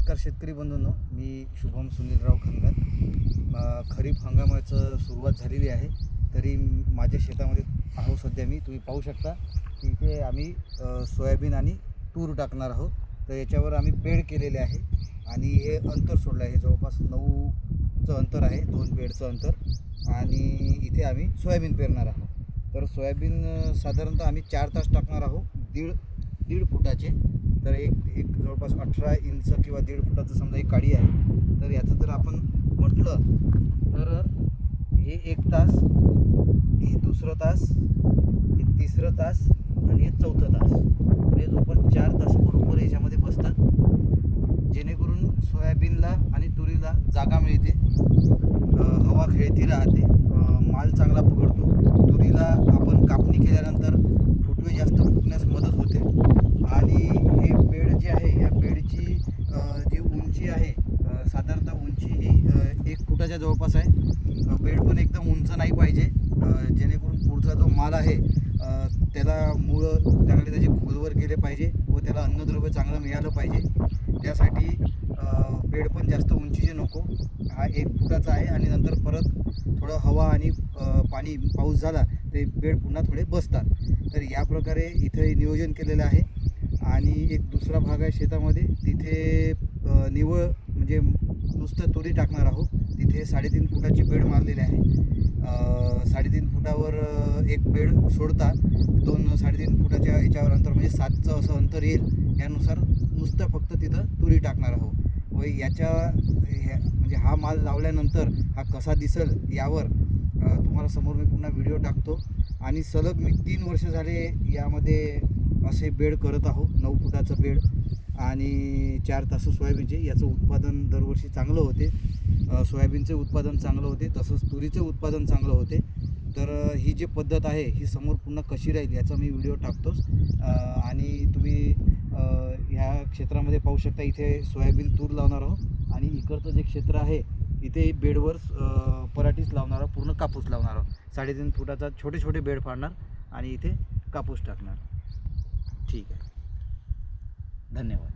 नमस्कार शेतकरी बंधूंनो, मी शुभम सुनीलराव खनगत. खरीप हंगामाचं सुरुवात झालेली आहे. तरी माझ्या शेतामध्ये आहो सध्या तुम्ही पाहू शकता की इथे आम्ही सोयाबीन आणि तूर टाकणार आहोत. तर याच्यावर आम्ही बेड केलेले आहे आणि हे अंतर सोडलं आहे. जवळपास 9चं अंतर आहे, 2 बेडचं अंतर. आणि इथे आम्ही सोयाबीन पेरणार आहोत. तर सोयाबीन साधारणतः आम्ही 4 तास टाकणार आहोत, दीड फुटाचे. तर एक जवळपास 18 इंच किंवा 1.5 फुटाचं समजा एक काडी आहे. तर याचं जर आपण म्हटलं तर हे 1 तास, हे दुसरं तास, हे तिसरं तास आणि हे चौथं तास, म्हणजे जवळपास 4 तास बरोबर याच्यामध्ये बसतात, जेणेकरून सोयाबीनला आणि तुरीला जागा मिळते, हवा खेळती राहते, माल चांगला पकडतो. तुरीला आपण कापणी केल्यानंतर फुटवे जास्त फुटण्यास मदत होते. आणि हे बेड जे आहे, या बेडची जी उंची आहे, साधारणतः उंची ही 1 फुटाच्या जवळपास आहे. बेड पण एकदम उंच नाही पाहिजे, जेणेकरून पुढचा जो माल आहे त्याला मुळं चांगले त्याचे खोलवर गेले पाहिजे व त्याला अन्नद्रव्य चांगलं मिळालं पाहिजे. त्यासाठी बेड पण जास्त उंचीचे नको. हा 1 फुटाचा आहे आणि नंतर परत थोडं हवा आणि पाऊस झाला ते बेड पुन्हा थोडे बसतात. तर या प्रकारे इथे नियोजन केलेलं आहे. आणि एक दुसरा भाग आहे शेतामध्ये, तिथे निव्वळ म्हणजे नुसतं तुरी टाकणार आहोत. तिथे 3.5 फुटाची बेड मारलेली आहे. 3.5 फुटावर एक बेड सोडता 3.5 फुटाच्या याच्यावर अंतर, म्हणजे 7चं असं अंतर येईल. यानुसार नुसतं फक्त तिथं तुरी टाकणार आहोत. व म्हणजे हा माल लावल्यानंतर हा कसा दिसेल यावर तुम्हाला समोर मी पुन्हा व्हिडिओ टाकतो. आणि सलग मी 3 वर्ष झाले यामध्ये असे बेड करत आहो, 9 फुटाचं बेड आणि 4 तास सोयाबीनचे. याचं उत्पादन दरवर्षी चांगलं होते. सोयाबीनचे उत्पादन चांगलं होते, तसंच तुरीचे उत्पादन चांगलं होते. तर ही जी पद्धत आहे ही समोर पुन्हा कशी राहील याचा मी व्हिडिओ टाकतोच. आणि तुम्ही ह्या क्षेत्रामध्ये पाहू शकता, इथे सोयाबीन तूर लावणार आहोत आणि इकडचं जे क्षेत्र आहे इथे बेडवर पराठीच लावणार आहोत, पूर्ण कापूस लावणार आहोत. 3.5 फुटाचा छोटे छोटे बेड पाडणार आणि इथे कापूस टाकणार. ठीक आहे, धन्यवाद.